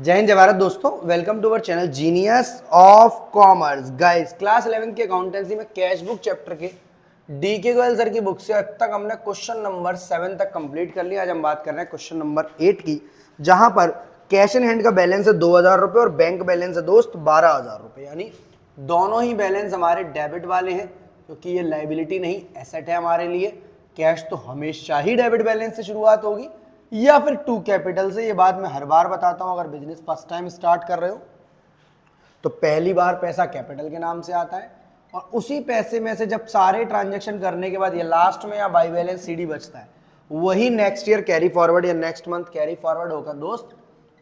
जय हिंद जय भारत दोस्तों, welcome to our channel genius of commerce. Guys, class 11 की अकाउंटेंसी में कैश बुक चैप्टर के डीके गोयल सर की बुक से अब तक हमने क्वेश्चन नंबर 7 तक कंप्लीट कर लिया। आज हम बात कर रहे हैं क्वेश्चन नंबर 8 की, जहां पर कैश इन हैंड का बैलेंस है 2000 रुपए और बैंक बैलेंस है दोस्त 12,000 रुपए। यानी दोनों ही बैलेंस हमारे डेबिट वाले हैं, क्योंकि ये लाइबिलिटी नहीं एसेट है हमारे लिए। कैश तो हमेशा ही डेबिट बैलेंस से शुरुआत होगी या फिर टू कैपिटल से। ये बात मैं हर बार बताता हूं, अगर बिजनेस फर्स्ट टाइम स्टार्ट कर रहे हो तो पहली बार पैसा कैपिटल के नाम से आता है, और उसी पैसे में से जब सारे ट्रांजैक्शन करने के बाद ये लास्ट में या बाई बैलेंस सीडी बचता है, वही नेक्स्ट ईयर कैरी फॉरवर्ड या नेक्स्ट मंथ कैरी फॉरवर्ड होकर दोस्त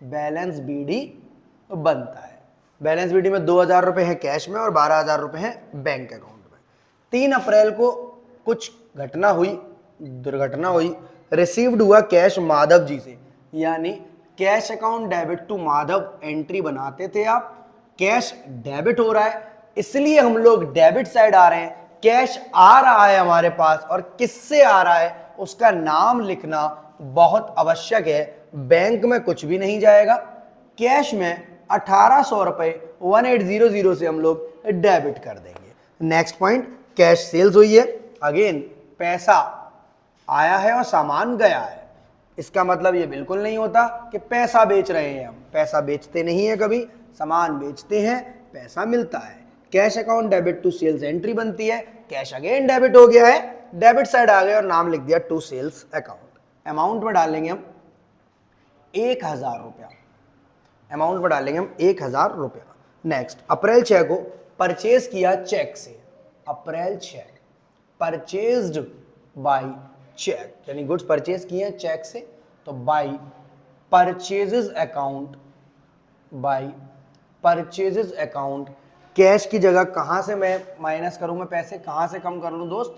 बैलेंस बीडी बनता है। बैलेंस बीडी में 2000 रुपए है कैश में और 12,000 रुपए है बैंक अकाउंट में। 3 अप्रैल को कुछ घटना हुई, दुर्घटना हुई, रिसीव्ड हुआ कैश माधव जी से, यानी cash account debit to Madhav entry बनाते थे आप, कैश डेबिट हो रहा है इसलिए हम लोग डेबिट साइड आ रहे हैं। कैश आ रहा है हमारे पास और किससे आ रहा है उसका नाम लिखना बहुत आवश्यक है। बैंक में कुछ भी नहीं जाएगा, कैश में 1800 रुपए 1800 से हम लोग डेबिट कर देंगे। नेक्स्ट पॉइंट, कैश सेल्स हुई है, अगेन पैसा आया है और सामान गया है। इसका मतलब ये बिल्कुल नहीं होता कि पैसा बेच रहे हैं, हम पैसा बेचते नहीं है, कभी सामान बेचते हैं, पैसा मिलता है। Cash account debit to sales entry बनती है, कैश अगेन डेबिट हो गया है, डेबिट साइड आ गया और नाम लिख दिया टू सेल्स अकाउंट। अमाउंट में डालेंगे हम 1000 रुपया, अमाउंट में डालेंगे हम 1000 रुपया। नेक्स्ट, अप्रैल 6 को परचेज किया चेक से, अप्रैल 6 परचेज्ड बाय चेक, यानी गुड्स परचेज किए हैं चेक से, तो bye purchases account, bye purchases account. Cash की जगह कहां से मैं माइनस करूं, मैं पैसे कहां से कम कर लूं दोस्त,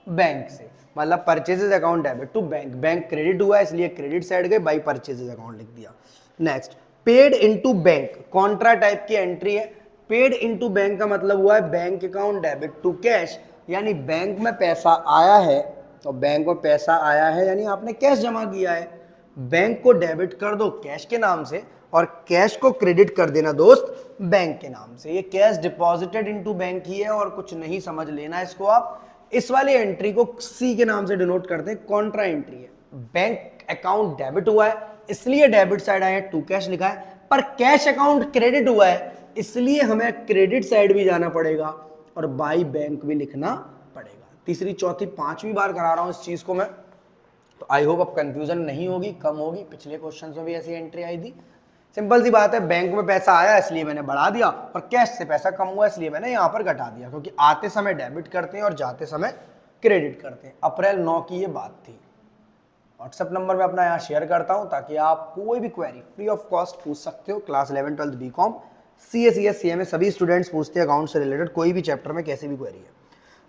बैंक से। मतलब purchases account debit to bank, bank credit हुआ है इसलिए क्रेडिट साइड गए, बाय परचेजेस अकाउंट लिख दिया। Next, paid into bank, contra type की एंट्री है। पेड इनटू बैंक का मतलब हुआ है bank account debit to cash, यानी बैंक में पैसा आया है, तो बैंक में पैसा आया है यानी आपने कैश जमा किया है, बैंक को डेबिट कर दो कैश के नाम से और कैश को क्रेडिट कर देना दोस्त बैंक के नाम से। ये कैश डिपॉजिटेड इनटू बैंक ही है और कुछ नहीं समझ लेना इसको आप। इस वाली एंट्री को सी के नाम से डिनोट करते हैं, कॉन्ट्रा एंट्री है। बैंक अकाउंट डेबिट हुआ है इसलिए डेबिट साइड आया, टू कैश लिखा है, पर कैश अकाउंट क्रेडिट हुआ है इसलिए हमें क्रेडिट साइड भी जाना पड़ेगा और बाई बैंक भी लिखना पड़ेगा। तीसरी चौथी पांचवी बार करा रहा हूं इस चीज को मैं, तो आई होप अब कंफ्यूजन नहीं होगी, कम होगी। पिछले क्वेश्चन में भी ऐसी एंट्री आई थी। सिंपल सी बात है, बैंक में पैसा आया इसलिए मैंने बढ़ा दिया और कैश से पैसा कम हुआ इसलिए मैंने यहां पर घटा दिया, क्योंकि आते समय डेबिट करते हैं और जाते समय क्रेडिट करते हैं। अप्रैल 9 की ये बात थी। व्हाट्सएप नंबर में अपना यहाँ शेयर करता हूं ताकि आप कोई भी क्वेरी फ्री ऑफ कॉस्ट पूछ सकते हो। Class 11 12 BCom CA CS CA में सभी स्टूडेंट्स पूछते हैं अकाउंट से रिलेटेड कोई भी चैप्टर में कैसी भी क्वेरी है।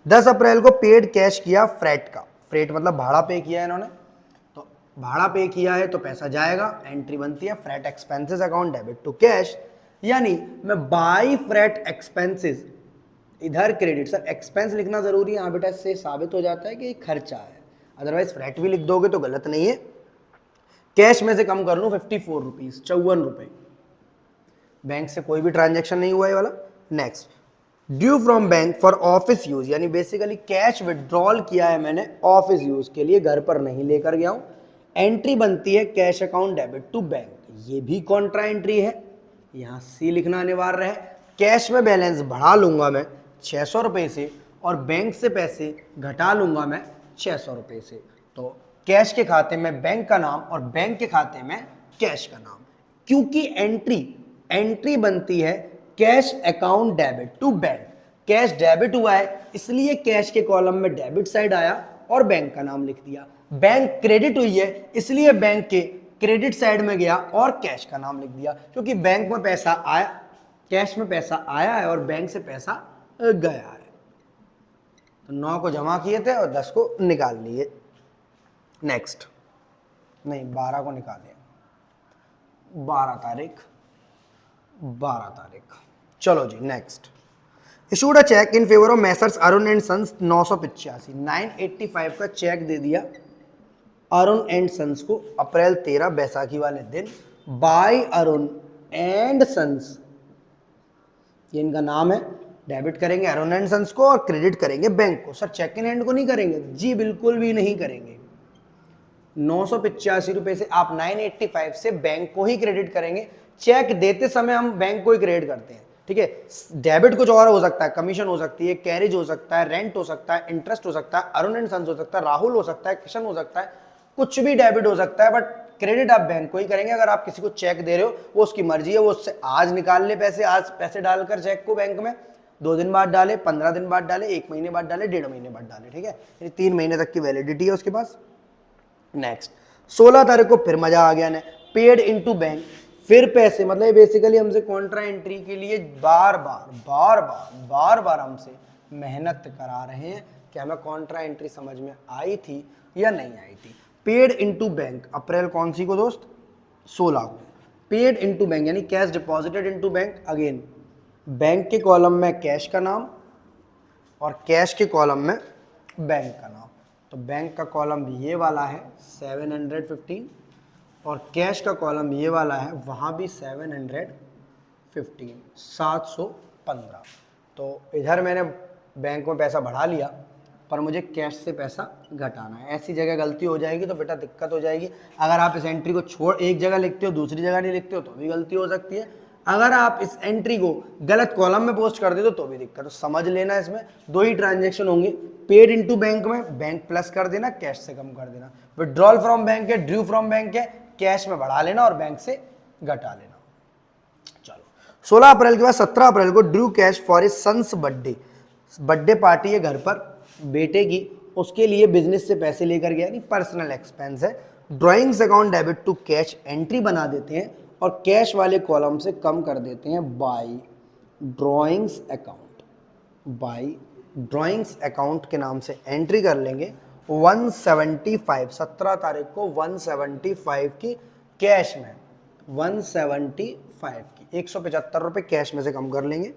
10 अप्रैल को पेड कैश किया फ्रेट का, फ्रेट मतलब भाड़ा पे किया है इन्होंने, तो भाड़ा पे किया है तो पैसा जाएगा, एंट्री बनती है freight expenses account debit to cash, यानी मैं बाई फ्रेट एक्सपेंसेस, इधर क्रेडिट, सर एक्सपेंस लिखना जरूरी है यहाँ बेटा, इससे साबित हो जाता है कि ये खर्चा है, अदरवाइज फ्रेट भी लिख दोगे तो गलत नहीं है। कैश में से कम कर लूं 54 रुपीज, 54 रुपए, बैंक से कोई भी ट्रांजेक्शन नहीं हुआ है वाला। Next, due from bank for office use, यानी बेसिकली कैश विड्रॉल किया है मैंने ऑफिस यूज के लिए, घर पर नहीं लेकर गया हूं। एंट्री बनती है cash account debit to bank, ये भी कॉन्ट्रा एंट्री है, यहां सी लिखना अनिवार्य है। कैश में बैलेंस बढ़ा लूंगा मैं 600 रुपए से और बैंक से पैसे घटा लूंगा मैं 600 रुपए से, तो कैश के खाते में बैंक का नाम और बैंक के खाते में कैश का नाम। क्योंकि एंट्री बनती है cash account debit to bank, cash debit हुआ है इसलिए कैश के कॉलम में डेबिट साइड आया और बैंक का नाम लिख दिया। बैंक क्रेडिट हुई है इसलिए बैंक के क्रेडिट साइड में गया और कैश का नाम लिख दिया, क्योंकि बैंक में पैसा आया, कैश में पैसा आया है और बैंक से पैसा गया है। तो 9 को जमा किए थे और 10 को निकाल लिए। नेक्स्ट, नहीं 12 को निकाले, 12 तारीख। चलो जी next, issued a cheque in favour of messrs Arun and sons 985, 985 का चेक दे दिया अरुण एंड सन्स को अप्रैल 13 बैसाखी वाले दिन, बाय अरुण एंड सन्स, ये इनका नाम है। डेबिट करेंगे अरुण एंड सन्स को और क्रेडिट करेंगे बैंक को। सर चेक इन हैंड को नहीं करेंगे? जी बिल्कुल भी नहीं करेंगे। 985 रुपए से आप 985 से बैंक को ही क्रेडिट करेंगे। चेक देते समय हम बैंक को ही क्रेडिट करते हैं, ठीक है। डेबिट कुछ और हो सकता है, कमीशन हो सकती है, कैरेज हो सकता है, रेंट हो सकता है, इंटरेस्ट हो सकता है, अरुण एंड सन्स हो सकता है, राहुल हो सकता है, किशन हो सकता है, कुछ भी डेबिट हो सकता है, बट क्रेडिट आप बैंक को ही करेंगे। अगर आप किसी को चेक दे रहे हो, वो उसकी मर्जी है, वो उससे आज निकाल ले पैसे, आज पैसे डालकर चेक को बैंक में, 2 दिन बाद डाले, 15 दिन बाद डाले, 1 महीने बाद डाले, 1.5 महीने बाद डाले, ठीक है। 3 महीने तक की वैलिडिटी है उसके पास। नेक्स्ट 16 तारीख को फिर मजा आ गया ना, पेड इनटू बैंक, फिर पैसे, मतलब बेसिकली हमसे कॉन्ट्रा एंट्री के लिए बार बार हमसे मेहनत करा रहे हैं कि हमें कॉन्ट्रा एंट्री समझ में आई थी या नहीं आई थी। पेड इनटू बैंक, अप्रैल कौन सी को दोस्त? 16 को। पेड इनटू बैंक यानी cash deposited into bank. Again bank के कॉलम में कैश का नाम और कैश के कॉलम में बैंक का नाम। तो बैंक का कॉलम ये वाला है 715 और कैश का कॉलम ये वाला है, वहां भी 715, 715। तो इधर मैंने बैंक में पैसा बढ़ा लिया, पर मुझे कैश से पैसा घटाना है। ऐसी जगह गलती हो जाएगी तो बेटा दिक्कत हो जाएगी। अगर आप इस एंट्री को छोड़ एक जगह लिखते हो, दूसरी जगह नहीं लिखते हो, तो भी गलती हो सकती है। अगर आप इस एंट्री को गलत कॉलम में पोस्ट कर देते हो तो भी दिक्कत। तो समझ लेना, इसमें 2 ही ट्रांजेक्शन होंगे। पेड इनटू बैंक में बैंक प्लस कर देना, कैश से कम कर देना। विड्रॉल फ्रॉम बैंक है, ड्यू फ्रॉम बैंक है, कैश में बढ़ा लेना और बैंक से घटा लेना। चलो 16 अप्रैल के बाद 17 अप्रैल को due cash for his son's birthday, birthday party है घर पर बेटे की, उसके लिए बिजनेस से पैसे लेकर गया, नहीं पर्सनल एक्सपेंस है। Drawings account debit to cash entry बना देते हैं और कैश वाले कॉलम से कम कर देते हैं by drawings account. By drawings account के नाम से एंट्री कर लेंगे 175, 17 तारीख को 175 की कैश में, 175 की 175 रुपए कैश में से कम कर लेंगे।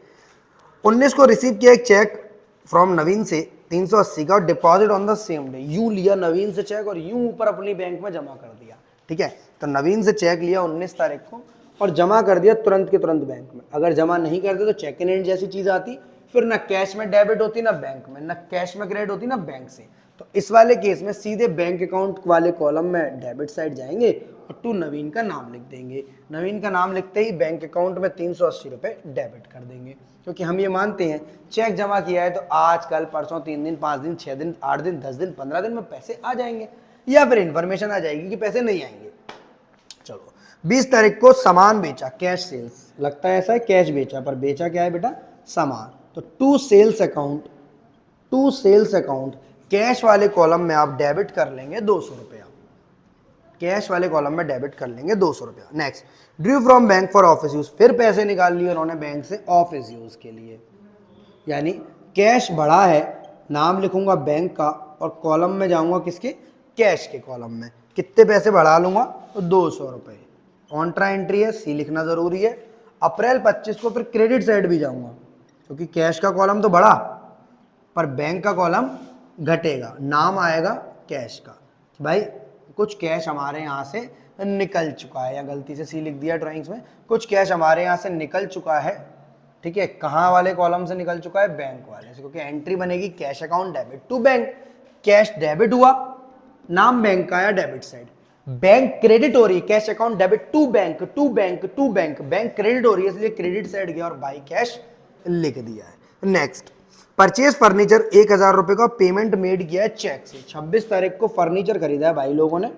19 को रिसीव किया एक चेक फ्रॉम नवीन से 380 का, deposit on the same day. यूं लिया नवीन से चेक और यूं ऊपर अपनी बैंक में जमा कर दिया, ठीक है। तो नवीन से चेक लिया 19 तारीख को और जमा कर दिया तुरंत के तुरंत बैंक में। अगर जमा नहीं करते तो चेक इन हैंड जैसी चीज आती, फिर ना कैश में डेबिट होती ना बैंक में, ना कैश में क्रेडिट होती ना बैंक से। तो इस वाले केस में सीधे बैंक अकाउंट वाले कॉलम में डेबिट साइड जाएंगे और टू नवीन का नाम लिख देंगे। नवीन का नाम लिखते ही बैंक अकाउंट में 380 रुपए डेबिट कर देंगे, क्योंकि हम ये मानते हैं चेक जमा किया है तो आज कल परसों 3 दिन 5 दिन 6 दिन 8 दिन 10 दिन 15 दिन में पैसे आ जाएंगे, या फिर इंफॉर्मेशन आ जाएगी कि पैसे नहीं आएंगे। चलो 20 तारीख को सामान बेचा, कैश सेल्स, लगता है ऐसा है कैश बेचा, पर बेचा क्या है बेटा? सामान। तो to sales account, to sales account cash वाले कॉलम में आप डेबिट कर लेंगे 200 रुपया, कैश वाले कॉलम में डेबिट कर लेंगे 200 रुपया। Next due from bank for office use, फिर पैसे निकाल लिए उन्होंने बैंक से ऑफिस यूज के लिए, यानी कैश बढ़ा है, नाम लिखूंगा बैंक का और कॉलम में जाऊंगा किसके? कैश के कॉलम में। कितने पैसे बढ़ा लूंगा? तो 200 रुपए। कॉन्ट्रा एंट्री है, सी लिखना जरूरी है। अप्रैल 25 को फिर क्रेडिट साइड भी जाऊंगा, क्योंकि कैश का कॉलम तो बढ़ा पर बैंक का कॉलम घटेगा, नाम आएगा कैश का। भाई कुछ कैश हमारे यहाँ से निकल चुका है, या गलती से सी लिख दिया ड्राइंग्स में, कुछ कैश हमारे यहाँ से निकल चुका है, ठीक है। कहाँ वाले कॉलम से निकल चुका है? बैंक वाले से, क्योंकि एंट्री बनेगी cash account debit to bank. Cash debit हुआ, नाम बैंक का आया डेबिट साइड, बैंक क्रेडिट हो रही है, cash account debit to bank to bank to bank, bank credit हो रही है इसलिए क्रेडिट साइड गया और बाई कैश लिख दिया है। नेक्स्ट परचेज फर्नीचर 1000 रुपए का पेमेंट मेड किया है चेक से। 26 तारीख को फर्नीचर खरीदा है भाई लोगों ने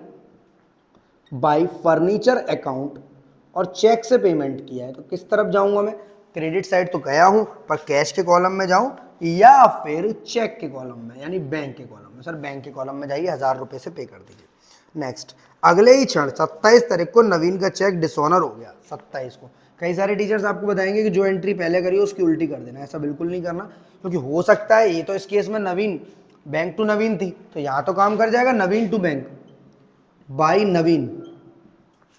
बाई फर्नीचर अकाउंट और चेक से पेमेंट किया है। तो किस तरफ जाऊंगा मैं? क्रेडिट साइड तो गया हूं, पर कैश के कॉलम में जाऊं या फिर चेक के कॉलम में, यानी बैंक के कॉलम में। सर बैंक के कॉलम में जाइए, 1000 रुपए से पे कर दीजिए। नेक्स्ट अगले ही क्षण 27 तारीख को नवीन का चेक डिसऑनर हो गया। 27 को कई सारे टीचर्स आपको बताएंगे कि जो एंट्री पहले करी उसकी उल्टी कर देना, ऐसा बिल्कुल नहीं करना, क्योंकि हो सकता है ये तो इस केस में नवीन बैंक टू नवीन थी, तो यहां तो काम कर जाएगा नवीन टू बैंक बाई नवीन,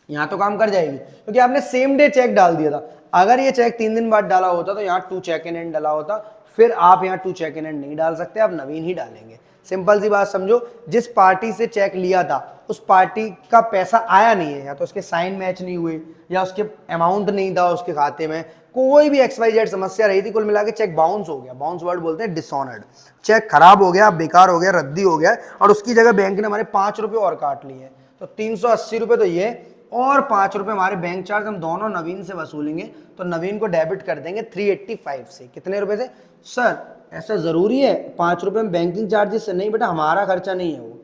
यहां तो काम कर जाएगी, क्योंकि आपने सेम डे चेक डाल दिया था। अगर ये चेक 3 दिन बाद डाला होता तो यहाँ टू चेक इन एंड डाला होता, फिर आप यहाँ टू चेक इन एंड नहीं डाल सकते, आप नवीन ही डालेंगे। सिंपल सी बात समझो, जिस पार्टी से चेक लिया था उस पार्टी का पैसा आया नहीं है, या तो उसके साइन मैच नहीं हुए, या उसके अमाउंट नहीं था उसके खाते में, कोई भी XYZ समस्या रही थी, कुल मिला के चेक बाउंस हो गया। बाउंस वर्ड बोलते हैं डिसऑनर्ड, चेक खराब हो गया, बेकार हो गया, रद्दी हो गया, और उसकी जगह बैंक ने हमारे 5 रुपए और काट लिए। तो 380 रुपए तो ये, और 5 रुपए हमारे बैंक चार्ज हम दोनों नवीन से वसूलेंगे। तो नवीन को डेबिट कर देंगे 385 से। कितने रुपए से? सर ऐसा जरूरी है 5 रुपए में बैंकिंग चार्जेस से? नहीं बेटा, हमारा खर्चा नहीं है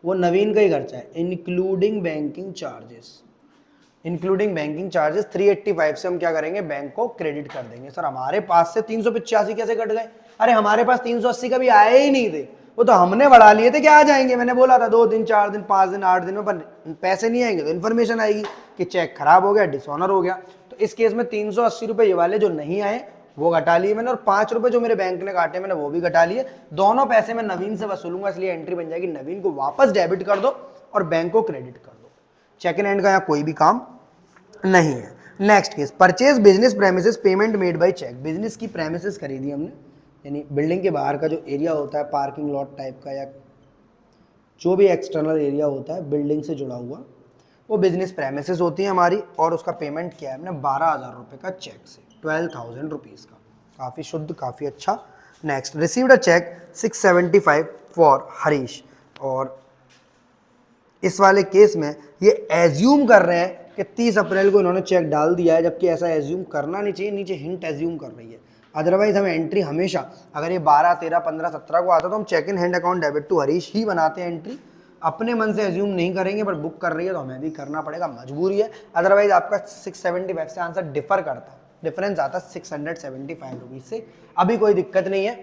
वो नवीन का ही खर्चा है, including banking charges. Including banking charges 385 से हम क्या करेंगे, बैंक को क्रेडिट कर देंगे। सर हमारे पास से 385 कैसे कट गए? अरे हमारे पास 380 का भी आए ही नहीं थे, वो तो हमने बढ़ा लिए थे। क्या आ जाएंगे? मैंने बोला था 2 दिन 4 दिन 5 दिन 8 दिन में, पर पैसे नहीं आएंगे तो इन्फॉर्मेशन आएगी कि चेक खराब हो गया, डिसऑनर हो गया। तो इस केस में 380 रुपए ये वाले जो नहीं आए वो घटा लिए मैंने, और 5 रुपए जो मेरे बैंक ने काटे मैंने वो भी घटा लिए। दोनों पैसे मैं नवीन से वसूलूंगा, इसलिए एंट्री बन जाएगी नवीन को वापस डेबिट कर दो और बैंक को क्रेडिट कर दो। चेक इन हैंड का यहाँ कोई भी काम नहीं है। Next case, purchase business premises payment made by cheque. Business की प्रेमिसेस खरीदी हमने, यानी बिल्डिंग के बाहर का जो एरिया होता है पार्किंग लॉट टाइप का, या जो भी एक्सटर्नल एरिया होता है बिल्डिंग से जुड़ा हुआ, वो बिजनेस प्रेमिसेस होती है हमारी। और उसका पेमेंट किया है हमने 12,000 रुपए का चेक से, 12,000 रुपीज का। काफी शुद्ध, काफी अच्छा। Next, received a cheque 675 for Harish. और इस वाले केस में ये एज्यूम कर रहे हैं कि 30 अप्रैल को इन्होंने चेक डाल दिया है, जबकि ऐसा एज्यूम करना नहीं चाहिए, नीचे हिंट एज्यूम कर रही है। अदरवाइज हमें एंट्री हमेशा, अगर ये 12, 13, 15, 17 को आता तो हम cheque in hand account debit to Harish ही बनाते हैं एंट्री। अपने मन से एज्यूम नहीं करेंगे, पर बुक कर रही है तो हमें भी करना पड़ेगा, मजबूरी है। अदरवाइज आपका 675 से आंसर डिफर करता है, डिफरेंस आता है 675 रुपीज से। अभी कोई दिक्कत नहीं है,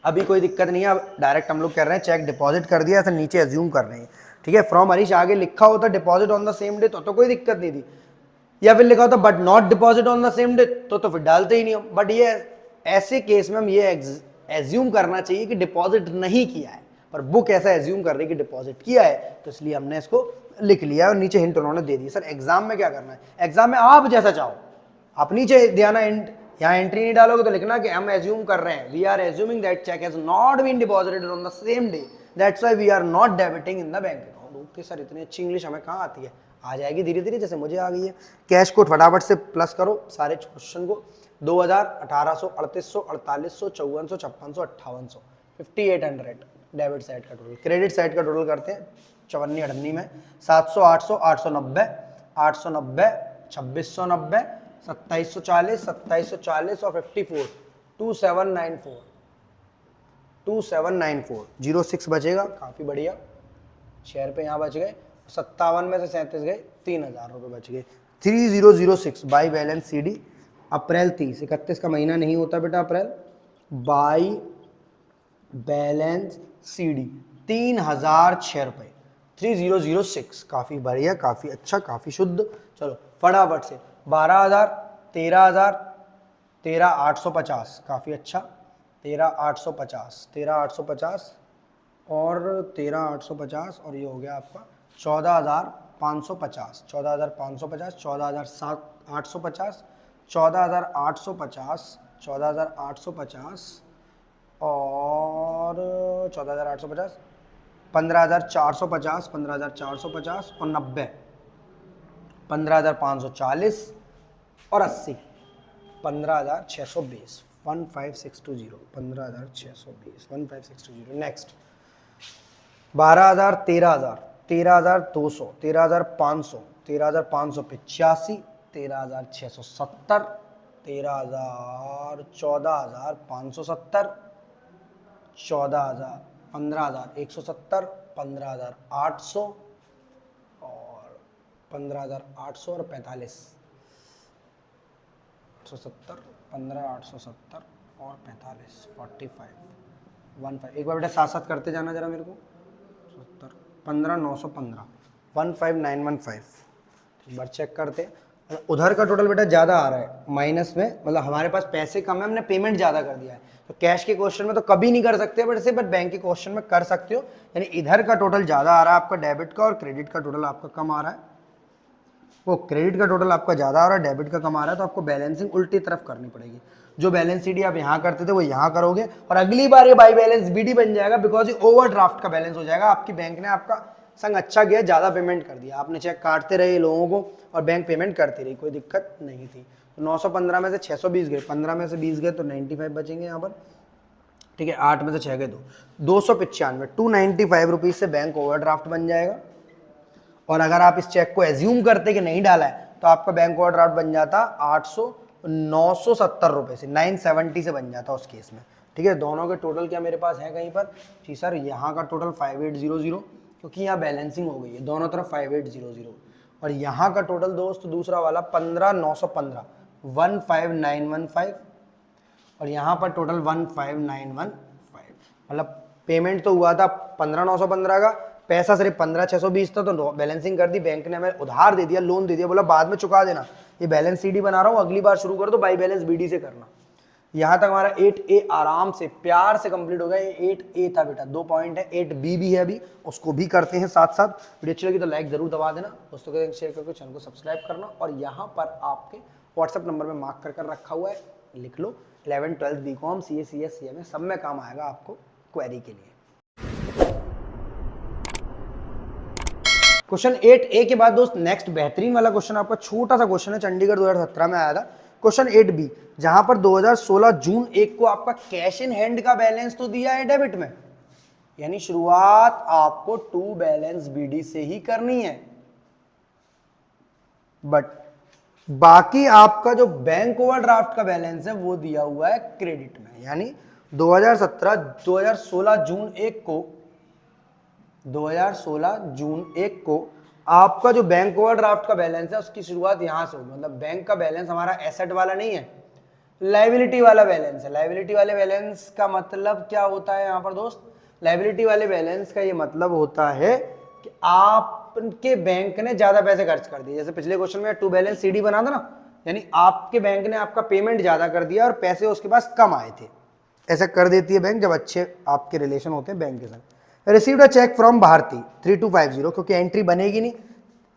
अभी कोई दिक्कत नहीं है। अब डायरेक्ट हम लोग कर रहे हैं चेक डिपॉजिट कर दिया, ऐसा नीचे एज्यूम कर रहे हैं। ठीक है, फ्रॉम हरीश आगे लिखा होता deposit on the same day तो कोई दिक्कत नहीं थी, या फिर लिखा होता but not deposit on the same day तो फिर डालते ही नहीं हम। बट ये ऐसे केस में हम ये एज्यूम करना चाहिए कि डिपॉजिट नहीं किया है, पर बुक ऐसा एज्यूम कर रही है कि डिपॉजिट किया है, तो इसलिए हमने इसको लिख लिया और नीचे हिंट उन्होंने दे दी। सर एग्जाम में क्या करना है? एग्जाम में आप जैसा चाहो, आप नीचे देना हिंट, यहाँ एंट्री नहीं डालोगे तो लिखना कि हम एज्यूम कर रहे हैं, we are assuming that cheque has not been deposited on the same day, that's why we are not debiting in the bank account. Okay sir, इतनी अच्छी इंग्लिश हमें कहाँ आती है? आ जाएगी धीरे धीरे, जैसे मुझे आ गई है। कैश को फटाफट से प्लस करो सारे क्वेश्चन को, 2000, 1800, 3800, 4800, 5400, 5600, 5800, 5800 डेबिट साइड का टोटल। क्रेडिट साइड का टोटल करते हैं 54 अठन्नी में, 700, 800, 890, 890, 2690, 2740, 2740 और 54, 2794, 2794, 06 बचेगा। काफी बढ़िया, शेयर पे यहाँ बच गए 57 में से 37 गए, 3,000 रुपए बच गए। 3006 बाई बैलेंस CD अप्रैल 30, 31 का महीना नहीं होता बेटा अप्रैल, बाई बैलेंस CD 3,006 रुपए, 3006। काफी बढ़िया, काफी अच्छा, काफी शुद्ध। चलो फटाफट से 12,000, 13,000, 13,850, काफी अच्छा, 13,850, 13,850 और 13,850, और ये हो गया आपका 14,550, 14,550, 14,850, 14,850, 14,850 और 14,850, 15,450, 15,450 और 90, 15,540 और 80, 15,620, 15,620, 15,620, 15,620। नेक्स्ट 12,000, 13,000, 13,200, 13,500, 13,585, 13,670, 13,000, 14,570, 14,000, 15,170, 15,800 और 15,800 और 45, 170, 15,870 और 45, 45, 15। एक बार बेटा साथ साथ करते जाना जरा मेरे को। 15,915, 15,915। एक बार चेक करते, उधर का टोटल बेटा ज्यादा आ रहा है माइनस में, मतलब हमारे पास पैसे कम है, हमने पेमेंट ज्यादा कर दिया है। तो कैश के क्वेश्चन में तो कभी नहीं कर सकते, बट बैंक के क्वेश्चन में कर सकते हो। यानी इधर का टोटल ज्यादा आ रहा है आपका डेबिट का, और क्रेडिट का टोटल आपका कम आ रहा है। वो क्रेडिट का टोटल आपका ज्यादा आ रहा है, डेबिट का कम आ रहा है, तो आपको बैलेंसिंग उल्टी तरफ करनी पड़ेगी। जो बैलेंस सीडी आप यहाँ करते थे वो यहाँ करोगे, और अगली बार ये बाई बैलेंस बीडी बन जाएगा, बिकॉज ये ओवरड्राफ्ट का बैलेंस हो जाएगा। आपकी बैंक ने आपका संग अच्छा किया, ज्यादा पेमेंट कर दिया, आपने चेक काटते रहे लोगों को और बैंक पेमेंट करती रही, कोई दिक्कत नहीं थी। तो 915 में से 620 गए, 15 में से 20 गए तो 95 बचेंगे यहाँ पर, ठीक है। 8 में से 6 गए तो 295, 295 रुपीज से बैंक ओवरड्राफ्ट बन जाएगा। और अगर आप इस चेक को एज्यूम करते कि नहीं डाला है तो आपका बैंक ओवरड्राफ्ट बन जाता 970 रुपए से, 970 से बन जाता उस केस में, ठीक है। दोनों के टोटल क्या मेरे पास है कहीं पर, जी सर यहाँ का टोटल 5800, क्योंकि यहाँ बैलेंसिंग हो गई है दोनों तरफ 5800, और यहाँ का टोटल दोस्त दूसरा वाला 15915, 15915, और यहाँ पर टोटल 15915, मतलब पेमेंट तो हुआ था 15915 का, पैसा सिर्फ 15620 था, तो बैलेंसिंग कर दी बैंक ने, हमें उधार दे दिया, लोन दे दिया, बोला बाद में चुका देना, ये बैलेंस सीडी बना रहा हूँ अगली बार शुरू कर दो, बाई बैलेंस बीडी से करना। यहाँ तक हमारा 8A आराम से प्यार से कंप्लीट हो गया। ये 8A था बेटा, 2 पॉइंट है, 8B भी है अभी, उसको भी करते हैं साथ साथ। वीडियो अच्छी लगी तो लाइक जरूर दबा देना, दोस्तों के साथ शेयर करके चैनल को सब्सक्राइब करना, और यहाँ पर आपके व्हाट्सएप नंबर में मार्क कर रखा हुआ है, लिख लो। 11th 12th BCom CA CS CMA सब में काम आएगा आपको क्वेरी के लिए। क्वेश्चन 8A के बाद दोस्त नेक्स्ट बेहतरीन वाला क्वेश्चन आपका छोटा सा क्वेश्चन है, चंडीगढ़ 2017 में आया था। क्वेश्चन 8B, जहां पर 2016 जून 1 को आपका कैश इन हैंड का बैलेंस तो दिया है डेबिट में, यानी शुरुआत आपको टू बैलेंस बीडी से ही करनी है, बट बाकी आपका जो बैंक ओवरड्राफ्ट का बैलेंस है वो दिया हुआ है क्रेडिट में। यानी 2016 जून 1 को आपका जो बैंक ओवरड्राफ्ट का बैलेंस है उसकी शुरुआत यहां से होगी। मतलब बैंक का बैलेंस हमारा एसेट वाला नहीं है, लायबिलिटी वाला बैलेंस है। लायबिलिटी वाले बैलेंस का मतलब क्या होता है यहाँ पर दोस्त, लायबिलिटी वाले बैलेंस का ये मतलब होता है कि आपके बैंक ने ज्यादा पैसे खर्च कर दिए। जैसे पिछले क्वेश्चन में टू बैलेंस सीडी बना था ना, यानी आपके बैंक ने आपका पेमेंट ज्यादा कर दिया और पैसे उसके पास कम आए थे। ऐसा कर देती है बैंक जब अच्छे आपके रिलेशन होते हैं बैंक के साथ। Received a cheque from Bharati 3250, क्योंकि एंट्री बनेगी नहीं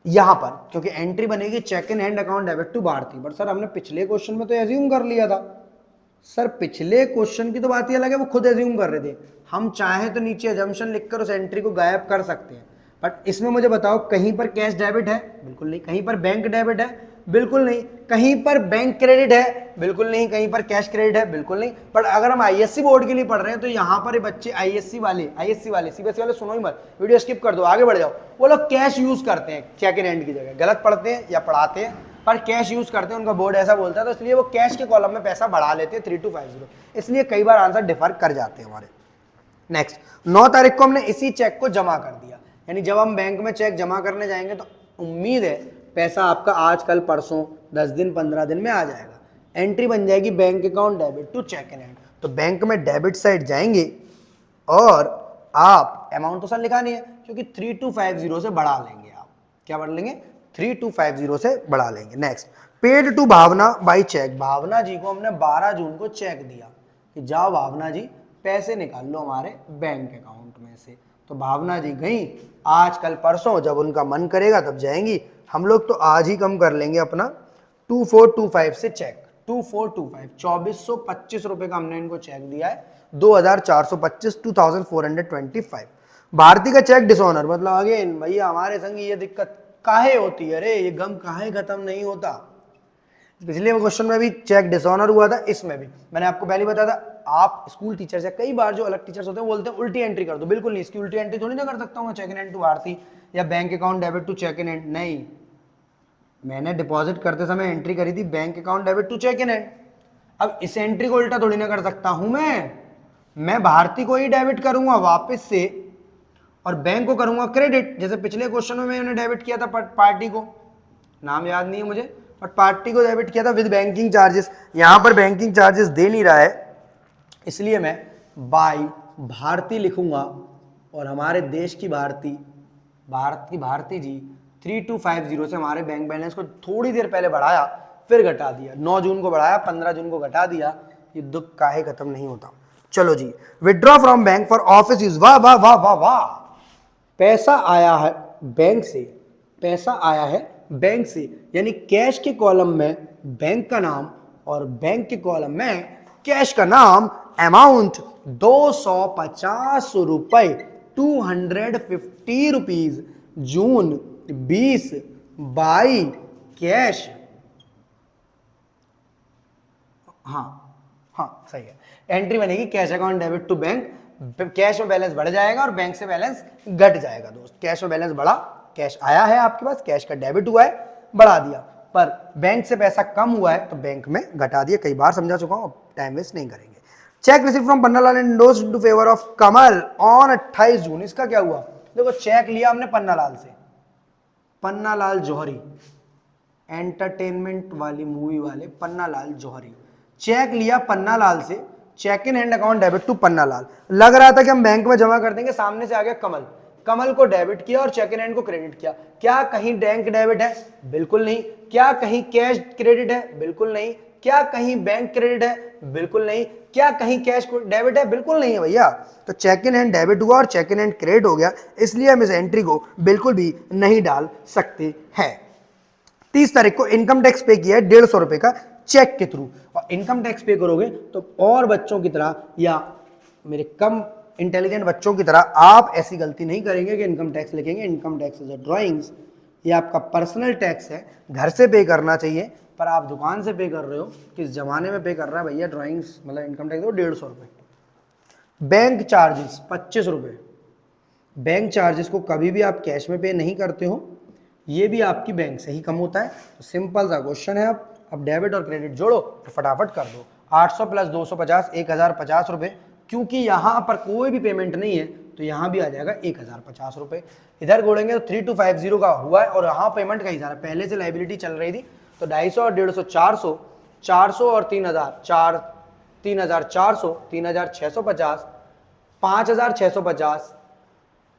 यहां पर, क्योंकि एंट्री बनेगी cheque in hand account debit to Bharati. But sir हमने पिछले क्वेश्चन में तो एज्यूम कर लिया था। सर पिछले क्वेश्चन की तो बात ही अलग है, वो खुद एज्यूम कर रहे थे। हम चाहे तो नीचे अजम्पशन लिखकर उस एंट्री को गायब कर सकते हैं, बट इसमें मुझे बताओ कहीं पर कैश डेबिट है, बिल्कुल नहीं। कहीं पर बैंक डेबिट है, बिल्कुल नहीं। कहीं पर बैंक क्रेडिट है, बिल्कुल नहीं। कहीं पर कैश क्रेडिट है, बिल्कुल नहीं। बट अगर हम आईएससी बोर्ड के लिए पढ़ रहे हैं तो यहाँ पर बच्चे आईएससी वाले सीबीएसई वाले सुनो ही मत, वीडियो स्किप कर दो, आगे बढ़ जाओ। वो लोग कैश यूज करते हैं चेक इन हैंड की जगह, गलत पढ़ते हैं या पढ़ाते हैं, पर कैश यूज करते हैं, उनका बोर्ड ऐसा बोलता है, तो इसलिए वो कैश के कॉलम में पैसा बढ़ा लेते हैं 3250, इसलिए कई बार आंसर डिफर कर जाते हैं हमारे। नेक्स्ट 9 तारीख को हमने इसी चेक को जमा कर दिया, यानी जब हम बैंक में चेक जमा करने जाएंगे तो उम्मीद है पैसा आपका आज कल परसों 10 दिन 15 दिन में आ जाएगा। एंट्री बन जाएगी bank account debit to cheque in hand, तो बैंक में डेबिट साइड जाएंगे और आप अमाउंट तो सर लिखा नहीं है क्योंकि 3250 से बढ़ा लेंगे। आप क्या बढ़ लेंगे, 3250 से बढ़ा लेंगे। Next paid to Bhavna by cheque, Bhavna ji को हमने 12 जून को चेक दिया कि जाओ भावना जी पैसे निकाल लो हमारे बैंक अकाउंट में से। तो भावना जी गई, आज कल परसों जब उनका मन करेगा तब जाएंगी। हम लोग तो आज ही कम कर लेंगे अपना 2425 से चेक, 2425 2425 रुपए का हमने इनको चेक दिया है, 2425 2425। भारती का चेक डिसऑनर, मतलब अगेन भैया हमारे संग ये दिक्कत काहे होती है, अरे ये गम काहे खत्म नहीं होता। पिछले क्वेश्चन में भी चेक डिसऑनर हुआ था, इसमें भी मैंने आपको पहले बताया था। आप स्कूल टीचर से कई बार जो अलग टीचर्स होते हैं बोलते हैं उल्टी एंट्री कर दो, बिल्कुल नहीं, इसकी उल्टी एंट्री थोड़ी ना कर सकता हूं मैं, cheque in hand to Bharti या bank account debit to cheque in hand, नहीं। मैंने डिपॉजिट करते समय एंट्री करी थी bank account debit to cheque in hand. अब इस एंट्री को उल्टा थोड़ी ना कर सकता हूं मैं भारती को ही डेबिट करूंगा वापस से और बैंक को करूंगा क्रेडिट। जैसे पिछले क्वेश्चन में मैंने डेबिट किया था पार्टी को, नाम याद नहीं है मुझे, बट पार्टी को डेबिट किया था विद बैंकिंग चार्जेस। यहां पर बैंकिंग चार्जेस दे नहीं रहा है, इसलिए मैं बाय भारती लिखूंगा और हमारे देश की भारती, भारत की भारती जी 3250 से हमारे बैंक बैलेंस को थोड़ी देर पहले बढ़ाया फिर घटा दिया। 9 जून को बढ़ाया, 15 जून को घटा दिया। ये दुख काहे खत्म नहीं होता। चलो जी, withdraw from bank for office use, वाह वाह वाह वाह वाह, पैसा आया है बैंक से पैसा आया है बैंक से, यानी कैश के कॉलम में बैंक का नाम और बैंक के कॉलम में कैश का नाम, अमाउंट 250 रुपए, 250 रुपीज, जून 20 बाई कैश। हाँ सही है। एंट्री बनेगी cash account debit to bank, cash में बैलेंस बढ़ जाएगा और बैंक से बैलेंस घट जाएगा दोस्त। कैश में बैलेंस बढ़ा, कैश आया है आपके पास, कैश का डेबिट हुआ है, बढ़ा दिया, पर बैंक से पैसा कम हुआ है तो बैंक में घटा दिया। कई बार समझा चुका हूं, टाइम वेस्ट नहीं करेंगे। Cheque receive from Pannalal and endorsed in favour of Kamal on 28 June. इसका क्या हुआ? देखो चेक लिया हमने पन्नालाल से, पन्नालाल जौहरी, एंटरटेनमेंट वाली मूवी वाले पन्नालाल जौहरी, चेक लिया पन्नालाल से, cheque in hand account debit to Pannalal. लग रहा था कि हम बैंक में जमा कर देंगे, सामने से आ गया कमल, कमल को डेबिट किया और चेक इन हैंड को क्रेडिट किया। क्या कहीं बैंक डेबिट है? बिल्कुल नहीं। क्या कहीं कैश क्रेडिट है? बिल्कुल नहीं। क्या कहीं बैंक क्रेडिट है? बिल्कुल नहीं। क्या कहीं कैश डेबिट है? बिल्कुल नहीं है भैया। तो चेक इन हैंड डेबिट हुआ और चेक इन हैंड क्रेडिट हो गया, इसलिए हम इस एंट्री को बिल्कुल भी नहीं डाल सकते हैं। 30 तारीख को इनकम टैक्स पे किया है 150 रुपए का चेक के थ्रू, और इनकम टैक्स पे करोगे तो और बच्चों की तरह या मेरे कम इंटेलिजेंट बच्चों की तरह आप ऐसी गलती नहीं करेंगे कि इनकम टैक्स लिखेंगे। Income tax is a drawings, ये आपका पर्सनल टैक्स है, घर से पे करना चाहिए, पर आप दुकान से पे कर रहे हो, किस जमाने में पे कर रहा है भैया? ड्राइंग्स मतलब इनकम टैक्स 150 रुपए। बैंक चार्जेस 25 रुपए, बैंक चार्जेस को कभी भी आप कैश में पे नहीं करते हो, ये भी आपकी बैंक से ही कम होता है। तो सिंपल सा क्वेश्चन है, अब डेबिट और क्रेडिट जोड़ो तो फटाफट कर दो। 800 प्लस 250 1050 रुपए, क्योंकि यहां पर कोई भी पेमेंट नहीं है तो यहां भी आ जाएगा 1050 रुपए। इधर जोड़ेंगे तो 3250 का हुआ है और यहां पेमेंट का ही जा रहा है, पहले से लाइबिलिटी चल रही थी तो 250 और 150 400, 400 और 3000 3400, 3650, 5650,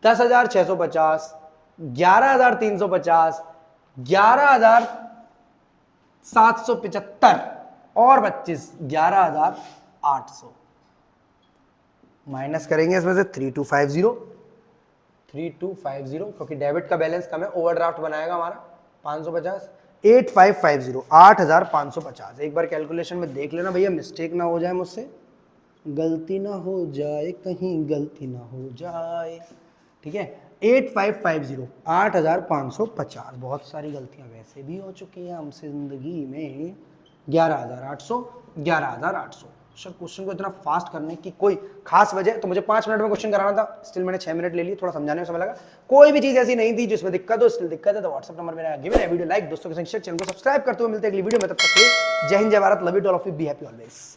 10650, 11350, 11775 और 25 11800। माइनस करेंगे इसमें से 3250, 3250 क्योंकि डेबिट का बैलेंस कम है, ओवरड्राफ्ट बनाएगा हमारा 550, 8550 8550। एक बार कैलकुलेशन में देख लेना भैया, मिस्टेक ना हो जाए मुझसे, गलती ना हो जाए, कहीं गलती ना हो जाए, ठीक है। 8550 8550, बहुत सारी गलतियां वैसे भी हो चुकी हैं हमसे जिंदगी में। 11800 11800। सर क्वेश्चन को इतना फास्ट करने की कोई खास वजह? तो मुझे 5 मिनट में क्वेश्चन कराना था, स्टिल मैंने 6 मिनट ले लिए, थोड़ा समझाने में समय लगा। कोई भी चीज ऐसी नहीं थी जिसमें दिक्कत हो, स्टिल दिक्कत है तो व्हाट्सएप नंबर मेरा गिवन है, वीडियो लाइक दोस्तों के संग शेयर, चैनल को सब्सक्राइब करते हुए मिलते हैं अगली वीडियो में, तब तक के लिए जय हिंद जय Bharat, love you all of you, be happy always.